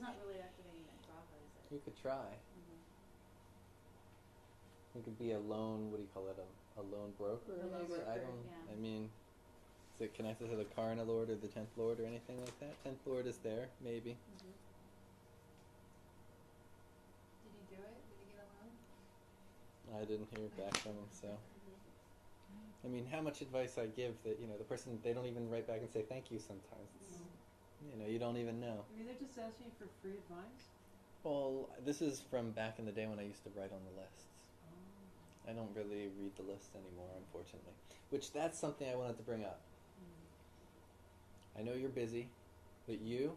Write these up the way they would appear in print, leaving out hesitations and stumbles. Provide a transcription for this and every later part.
not really activating that graha, is it? You could try. You could be a lone, what do you call it, a lone broker? A lone broker, I don't, yeah. I mean, is it connected to the Karna Lord or the 10th Lord or anything like that? 10th Lord is there, maybe. Did he do it? Did he get a loan? I didn't hear back from him, so. I mean, how much advice I give that, the person, they don't even write back and say thank you sometimes. It's, you don't even know. I mean, they're just asking you for free advice? Well, this is from back in the day when I used to write on the lists. Oh. I don't really read the lists anymore, unfortunately. Which, that's something I wanted to bring up. I know you're busy, but you,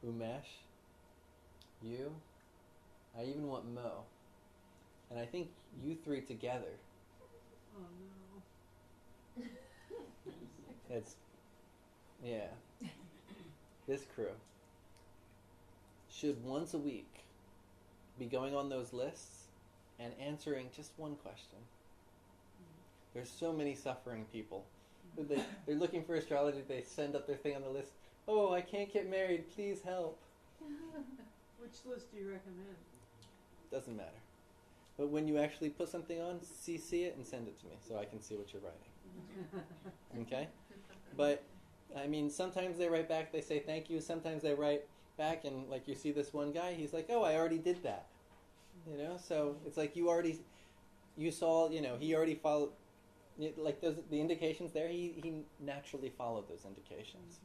Umesh, you, I even want Mo, and I think you three together. Oh, no. It's, yeah. This crew should once a week be going on those lists and answering just one question. There's so many suffering people. They're looking for astrology, they send up their thing on the list. Oh, I can't get married, please help. Which list do you recommend? Doesn't matter. But when you actually put something on, CC it and send it to me so I can see what you're writing. Okay? But, I mean, sometimes they write back, they say thank you. Sometimes they write back and, like, you see this one guy, he's like, oh, I already did that. So it's like you saw, he already followed, like the indications there, he naturally followed those indications.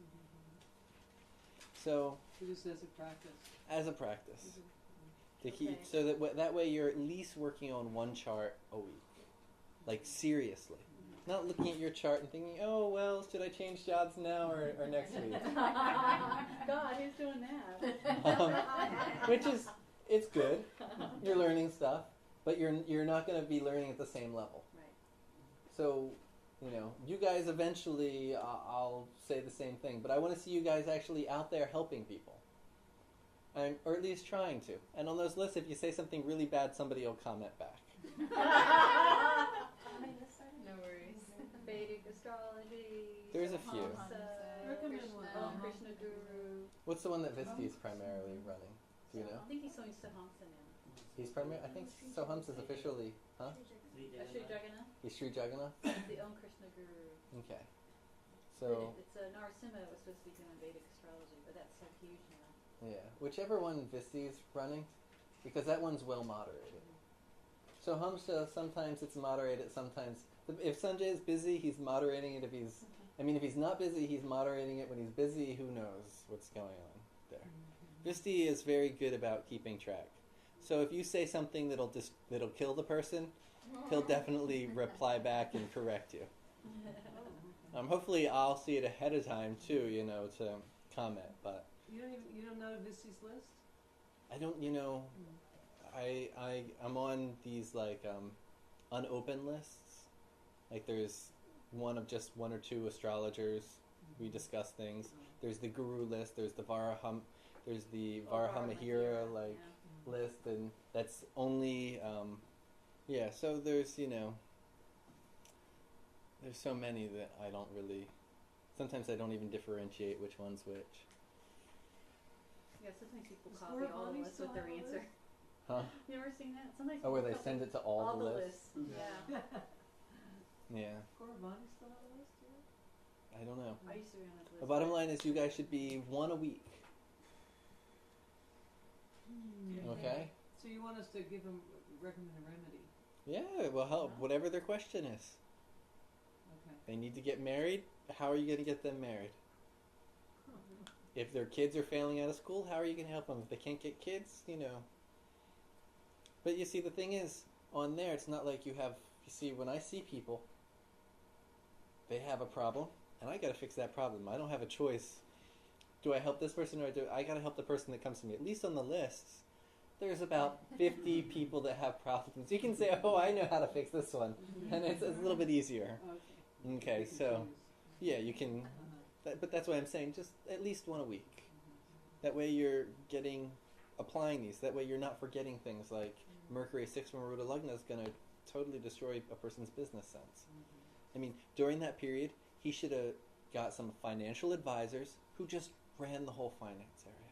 So just as a practice. As a practice. Okay. So that way you're at least working on one chart a week. Like, seriously. Not looking at your chart and thinking, oh, well, should I change jobs now or next week? God, who's doing that? Which is, it's good. You're learning stuff, but you're not going to be learning at the same level. Right. So, you guys eventually, I'll say the same thing, but I want to see you guys actually out there helping people. Or at least trying to. And on those lists, if you say something really bad, somebody will comment back. No worries. Vedic Astrology. There's a few. Recommend one. Krishna Guru. What's the one that Visti is primarily running? Do you know? I think he's doing Sahamsa now. He's I think Sohams is officially, huh? Sri Jagannath. He's Sri Jagannath? He's the Om Krishna Guru. Okay. So, It's Narasimha was supposed to be doing Vedic Astrology, but that's so huge now. yeah. Whichever one Visti is running, because that one's well moderated. So Hamsa, sometimes it's moderated, sometimes... If Sanjay is busy, he's moderating it. If he's not busy, he's moderating it. When he's busy, who knows what's going on there. Visti is very good about keeping track. So if you say something that'll kill the person, he'll definitely reply back and correct you. Hopefully I'll see it ahead of time too, to comment, but... You don't know Visti's list? I don't, I'm on these, like, unopened lists. Like, there's one of just one or two astrologers. We discuss things. There's the guru list. There's the Varahamihira, like, list, and that's only, so there's, there's so many that I don't really, sometimes I don't even differentiate which one's which. Yeah, sometimes people copy all the lists with their answer. Huh? You ever seen that? Sometimes Oh, where people they copy send it to all the lists? Yeah. Yeah. Korabani still on the list, too? I don't know. I used to be on that list. The bottom line is you guys should be one a week. Okay? So you want us to recommend a remedy? Yeah, it will help. Whatever their question is. Okay. They need to get married. How are you going to get them married? If their kids are failing out of school, how are you going to help them? If they can't get kids, But you see, the thing is, on there, it's not like you see, when I see people, they have a problem, and I got to fix that problem. I don't have a choice. Do I help this person, or I got to help the person that comes to me? At least on the lists, there's about 50 people that have problems. You can say, oh, I know how to fix this one, and it's a little bit easier. Okay, so, yeah, you can... But that's why I'm saying just at least one a week. That way you're applying these. That way you're not forgetting things like Mercury 6 from Arudha Lagna is going to totally destroy a person's business sense. I mean, during that period, he should have got some financial advisors who just ran the whole finance area.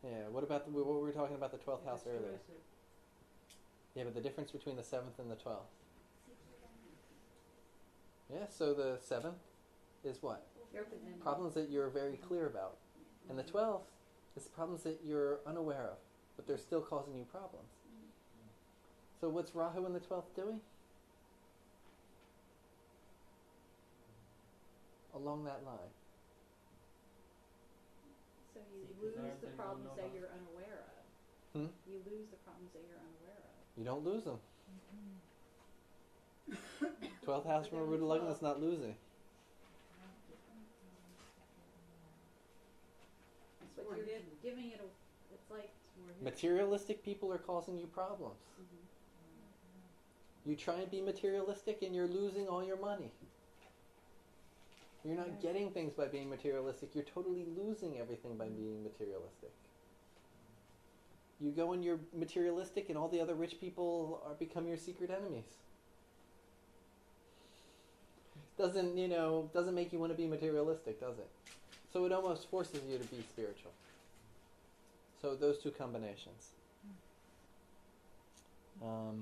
Yeah, what about what we were talking about the 12th house It earlier? destroys it. Yeah, but the difference between the 7th and the 12th. Yeah, so the 7th is what? You're open-ended. Problems that you're very clear about. And the 12th is problems that you're unaware of, but they're still causing you problems. So what's Rahu in the 12th doing? Along that line. So you See, lose desires the that you don't problems know that about. you're unaware of. Hmm? You lose the problems that you're unaware of. You don't lose them. 12th house from Arudha Lagna is not losing. But you're giving it a, it's like, Materialistic people are causing you problems. You try and be materialistic and you're losing all your money. You're not getting things by being materialistic. You're totally losing everything by being materialistic. You go and you're materialistic and all the other rich people become your secret enemies. Doesn't make you want to be materialistic, does it? So it almost forces you to be spiritual. So those two combinations. Does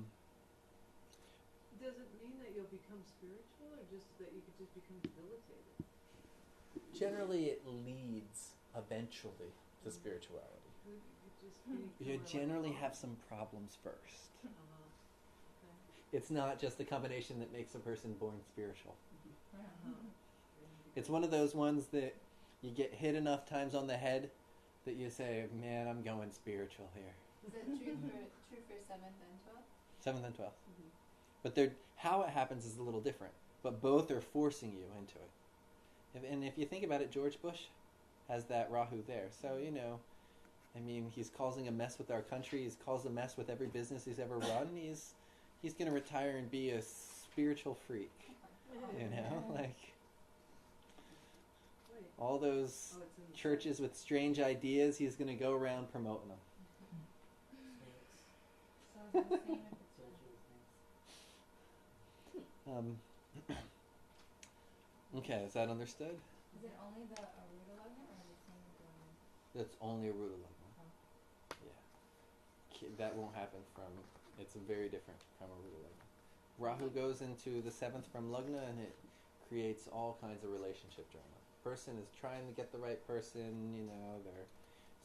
it mean that you'll become spiritual, or just that you could just become debilitated? Generally, it leads eventually to spirituality. You just be You kinda generally like, have some problems first. Okay. It's not just the combination that makes a person born spiritual. Uh-huh. It's one of those ones that you get hit enough times on the head that you say, man, I'm going spiritual here. Is it true for 7th and 12th? 7th and 12th. Mhm. But how it happens is a little different. But both are forcing you into it. And if you think about it, George Bush has that Rahu there. So, he's causing a mess with our country. He's caused a mess with every business he's ever run. He's going to retire and be a spiritual freak. Like Wait. all those Oh, it's in the churches with strange ideas, he's going to go around promoting them. Snakes. So is it the same if it's Social snakes. Okay, is that understood? Is it only the Arudha Lagna or the same with the That's only a Arudha Lagna. Oh. Yeah. That won't happen it's very different from Arudha Lagna. Rahu goes into the 7th from Lagna and it creates all kinds of relationship drama. Person is trying to get the right person, they're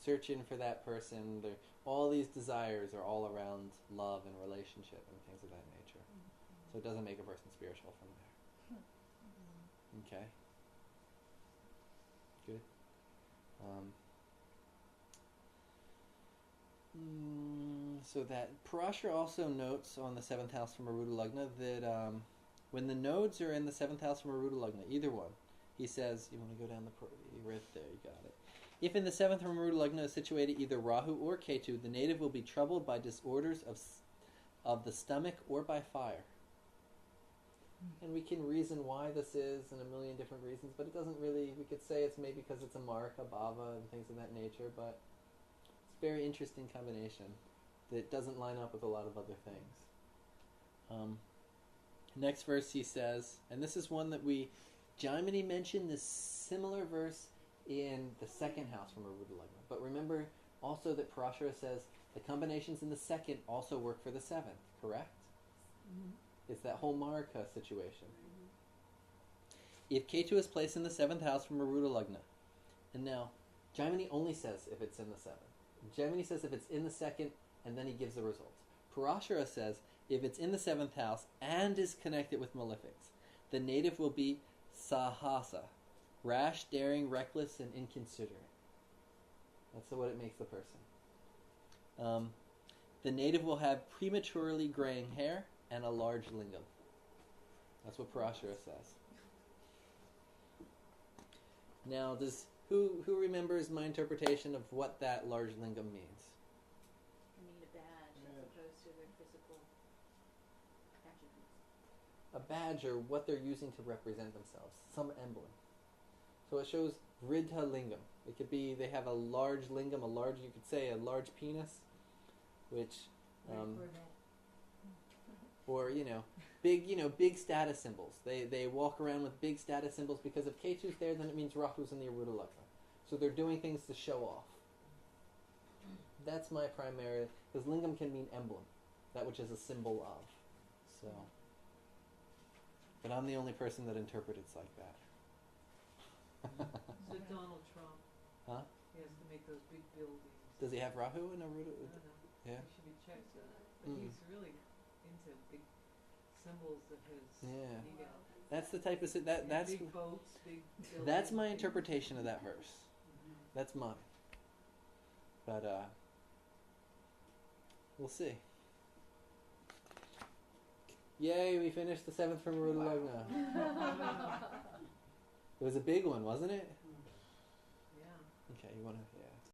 searching for that person. All these desires are all around love and relationship and things of that nature. So it doesn't make a person spiritual from there. Okay. Good. So that Parashara also notes on the 7th house from Arudha Lagna that when the nodes are in the 7th house from Arudha Lagna, either one, he says, you want to go down right there, you got it. If in the 7th from Arudha Lagna is situated either Rahu or Ketu, the native will be troubled by disorders of the stomach or by fire. And we can reason why this is and a million different reasons, but it doesn't really, we could say it's maybe because it's a mark, a bhava, and things of that nature, but it's a very interesting combination that doesn't line up with a lot of other things. Next verse he says, and this is one that Jaimini mentioned this similar verse in the 2nd house from Arudha Lagna. But remember also that Parashara says the combinations in the 2nd also work for the 7th, correct? Mhm. It's that whole Marika situation. If Ketu is placed in the 7th house from Arudha Lagna, and now Jaimini only says if it's in the 7th. Jaimini says if it's in the 2nd, and then he gives the results. Parashara says if it's in the 7th house and is connected with malefics, the native will be sahasa, rash, daring, reckless, and inconsiderate. That's what it makes the person. The native will have prematurely graying hair and a large lingam. That's what Parashara says. Now, who remembers my interpretation of what that large lingam means? you need a badge as opposed to their physical attributes. A badge or what they're using to represent themselves, some emblem. So it shows Vridha lingam. It could be they have a large lingam, you could say a large penis, which, or big status symbols. They walk around with big status symbols because if Ketu's there, then it means Rahu's in the Arudha Lagna. So they're doing things to show off. that's my primary, because lingam can mean emblem, that which is a symbol of. So, but I'm the only person that interprets it like that. So Donald Trump, Huh? he has to make those big buildings. Does he have Rahu in Arudha? I don't know. Yeah. He should be checked on that. But Mm. he's really into big symbols of his Yeah. ego. That's the type of And that's big boats, big buildings. that's my interpretation of that verse. Mhm. That's mine. But we'll see. Yay, we finished the 7th from Arudha Lagna. It was a big one, wasn't it? Yeah. Okay, you wanna, yeah.